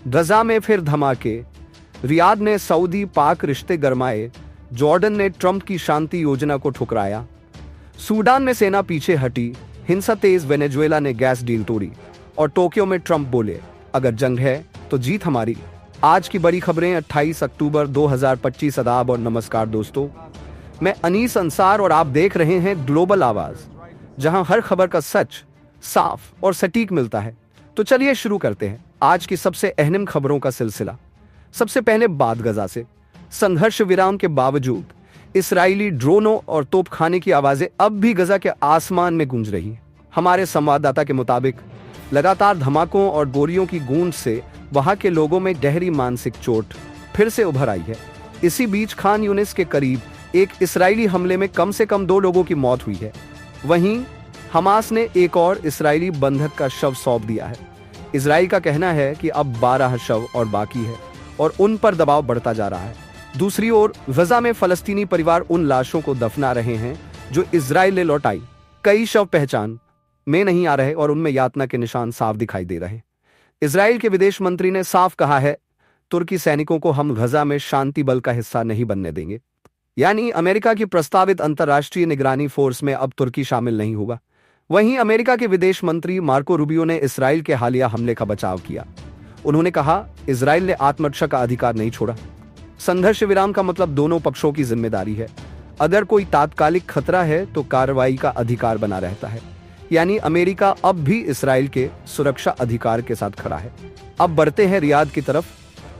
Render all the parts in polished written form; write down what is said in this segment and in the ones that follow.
गजा में फिर धमाके, रियाद ने सऊदी पाक रिश्ते गरमाए, जॉर्डन ने ट्रंप की शांति योजना को ठुकराया, सूडान में सेना पीछे हटी, हिंसा तेज, वेनेजुएला ने गैस डील तोड़ी और टोक्यो में ट्रंप बोले अगर जंग है तो जीत हमारी। आज की बड़ी खबरें 28 अक्टूबर 2025। आदाब और नमस्कार दोस्तों, मैं अनीस अंसार और आप देख रहे हैं ग्लोबल आवाज, जहां हर खबर का सच साफ और सटीक मिलता है। तो चलिए शुरू करते हैं आज की सबसे अहम खबरों का सिलसिला। सबसे पहले बात गजा से। संघर्ष विराम के बावजूद इस्राएली ड्रोनों और तोपखाने की आवाजें अब भी गजा के आसमान में गूंज रही हैं। हमारे संवाददाता के मुताबिक लगातार धमाकों और गोलियों की गूंज से वहां के लोगों में गहरी मानसिक चोट फिर से उभर आई है। इसी बीच खान यूनिस के करीब एक इस्राएली हमले में कम से कम 2 लोगों की मौत हुई है। वहीं हमास ने एक और इस्राएली बंधक का शव सौंप दिया है। इजराइल का कहना है कि अब 12 शव और बाकी है और उन पर दबाव बढ़ता जा रहा है। दूसरी ओर गजा में फलस्तीनी परिवार उन लाशों को दफना रहे हैं जो इजराइल ने लौटाई। कई शव पहचान में नहीं आ रहे और उनमें यातना के निशान साफ दिखाई दे रहे। इजराइल के विदेश मंत्री ने साफ कहा है, तुर्की सैनिकों को हम गजा में शांति बल का हिस्सा नहीं बनने देंगे। यानी अमेरिका की प्रस्तावित अंतर्राष्ट्रीय निगरानी फोर्स में अब तुर्की शामिल नहीं होगा। वहीं अमेरिका के विदेश मंत्री मार्को रूबियो ने इस्राइल के हालिया हमले का बचाव किया। उन्होंने कहा, इस्राइल ने आत्मरक्षा का अधिकार नहीं छोड़ा। संघर्ष विराम का मतलब दोनों पक्षों की जिम्मेदारी है। अगर कोई तात्कालिक खतरा है तो कार्रवाई का अधिकार बना रहता है। यानी अमेरिका अब भी इस्राइल के सुरक्षा अधिकार के साथ खड़ा है। अब बढ़ते हैं रियाद की तरफ।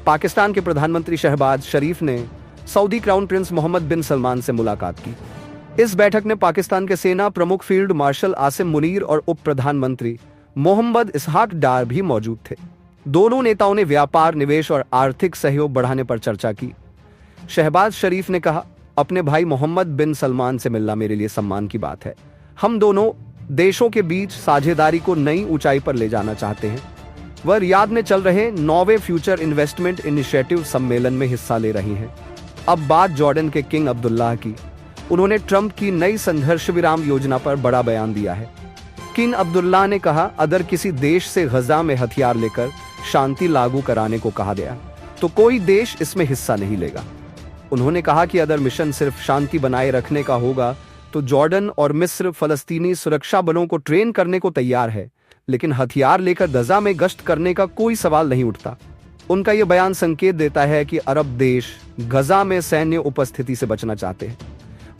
पाकिस्तान के प्रधानमंत्री शहबाज शरीफ ने सऊदी क्राउन प्रिंस मोहम्मद बिन सलमान से मुलाकात की। इस बैठक में पाकिस्तान के सेना प्रमुख फील्ड मार्शल आसिम मुनीर और उप प्रधानमंत्री मोहम्मद इसहाक डार भी मौजूद थे। दोनों नेताओं ने व्यापार, निवेश और आर्थिक सहयोग बढ़ाने पर चर्चा की। शहबाज शरीफ ने कहा, अपने भाई मोहम्मद बिन सलमान से मिलना मेरे लिए सम्मान की बात है। हम दोनों देशों के बीच साझेदारी को नई ऊंचाई पर ले जाना चाहते हैं। वह रियाद में चल रहे 9वें फ्यूचर इन्वेस्टमेंट इनिशिएटिव सम्मेलन में हिस्सा ले रही हैं। अब बात जॉर्डन के किंग अब्दुल्लाह की। उन्होंने ट्रंप की नई संघर्ष विराम योजना पर बड़ा बयान दिया है। किंग अब्दुल्लाह ने कहा, अगर किसी देश से गजा में हथियार लेकर शांति लागू कराने को कहा गया तो कोई देश इसमें हिस्सा नहीं लेगा। उन्होंने कहा कि अगर मिशन सिर्फ शांति बनाए रखने का होगा तो जॉर्डन और मिस्र फलस्तीनी सुरक्षा बलों को ट्रेन करने को तैयार है, लेकिन हथियार लेकर गजा में गश्त करने का कोई सवाल नहीं उठता। उनका यह बयान संकेत देता है कि अरब देश गजा में सैन्य उपस्थिति से बचना चाहते हैं।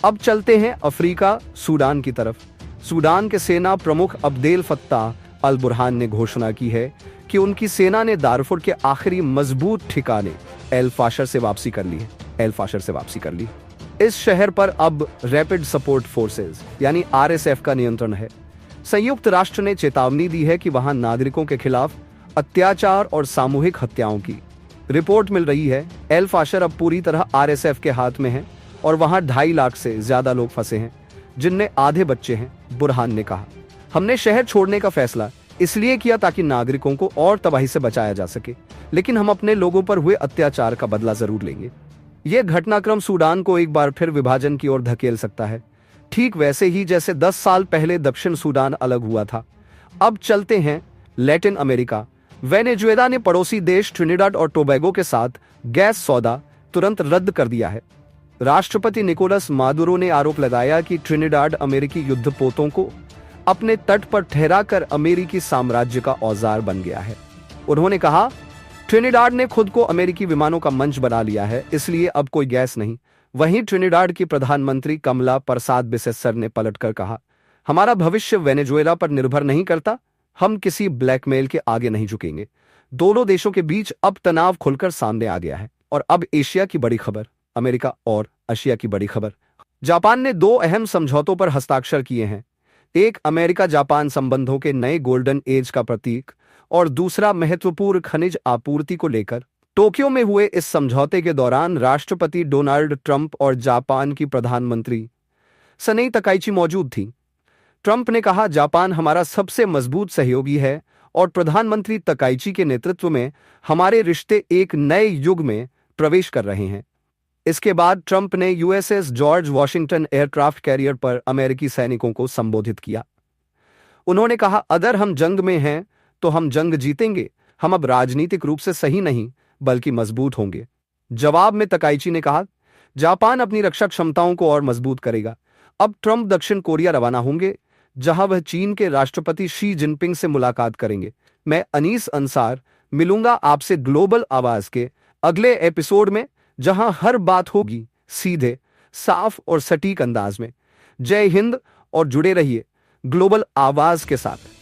अब चलते हैं अफ्रीका सूडान की तरफ। सूडान के सेना प्रमुख अब्देल फत्ताह अल बुरहान ने घोषणा की है कि उनकी सेना ने दारफुर के आखिरी मजबूत ठिकाने एल फाशर से वापसी कर ली। इस शहर पर अब रैपिड सपोर्ट फोर्सेज यानी आरएसएफ का नियंत्रण है। संयुक्त राष्ट्र ने चेतावनी दी है कि वहां नागरिकों के खिलाफ अत्याचार और सामूहिक हत्याओं की रिपोर्ट मिल रही है। एल फाशर अब पूरी तरह आरएसएफ के हाथ में है और वहां 2.5 लाख से ज्यादा लोग फंसे हैं, जिनमें आधे बच्चे हैं। बुरहान ने कहा, हमने शहर छोड़ने का फैसला इसलिए किया ताकि नागरिकों को और तबाही से बचाया जा सके, लेकिन हम अपने लोगों पर हुए अत्याचार का बदला जरूर लेंगे। यह घटनाक्रम सूडान को एक बार फिर विभाजन की ओर धकेल सकता है, ठीक वैसे ही जैसे 10 साल पहले दक्षिण सूडान अलग हुआ था। अब चलते हैं लैटिन अमेरिका। वेनेजुएला ने पड़ोसी देश ट्रिनिडाड और टोबैगो के साथ गैस सौदा तुरंत रद्द कर दिया है। राष्ट्रपति निकोलस मादुरो ने आरोप लगाया कि ट्रिनिडाड अमेरिकी युद्धपोतों को अपने तट पर ठहराकर अमेरिकी साम्राज्य का औजार बन गया है। उन्होंने कहा, ट्रिनिडाड ने खुद को अमेरिकी विमानों का मंच बना लिया है, इसलिए अब कोई गैस नहीं। वहीं ट्रिनिडाड की प्रधानमंत्री कमला परसाद बिसेसर ने पलटकर कहा, हमारा भविष्य वेनेजुएला पर निर्भर नहीं करता, हम किसी ब्लैकमेल के आगे नहीं झुकेंगे। दोनों देशों के बीच अब तनाव खुलकर सामने आ गया है। और अब एशिया की बड़ी खबर, अमेरिका और एशिया की बड़ी खबर। जापान ने 2 अहम समझौतों पर हस्ताक्षर किए हैं। एक अमेरिका जापान संबंधों के नए गोल्डन एज का प्रतीक और दूसरा महत्वपूर्ण खनिज आपूर्ति को लेकर। टोक्यो में हुए इस समझौते के दौरान राष्ट्रपति डोनाल्ड ट्रंप और जापान की प्रधानमंत्री सनेई तकाइची मौजूद थी। ट्रंप ने कहा, जापान हमारा सबसे मजबूत सहयोगी है और प्रधानमंत्री तकाइची के नेतृत्व में हमारे रिश्ते एक नए युग में प्रवेश कर रहे हैं। इसके बाद ट्रंप ने USS George Washington aircraft carrier पर अमेरिकी सैनिकों को संबोधित किया। उन्होंने कहा, अगर हम जंग में हैं तो हम जंग जीतेंगे, हम अब राजनीतिक रूप से सही नहीं बल्कि मजबूत होंगे। जवाब में तकाइची ने कहा, जापान अपनी रक्षा क्षमताओं को और मजबूत करेगा। अब ट्रंप दक्षिण कोरिया रवाना होंगे, जहां वह चीन के राष्ट्रपति शी जिनपिंग से मुलाकात करेंगे। मैं अनीस अंसार मिलूंगा आपसे ग्लोबल आवाज के अगले एपिसोड में, जहां हर बात होगी सीधे, साफ और सटीक अंदाज में। जय हिंद और जुड़े रहिए ग्लोबल आवाज के साथ।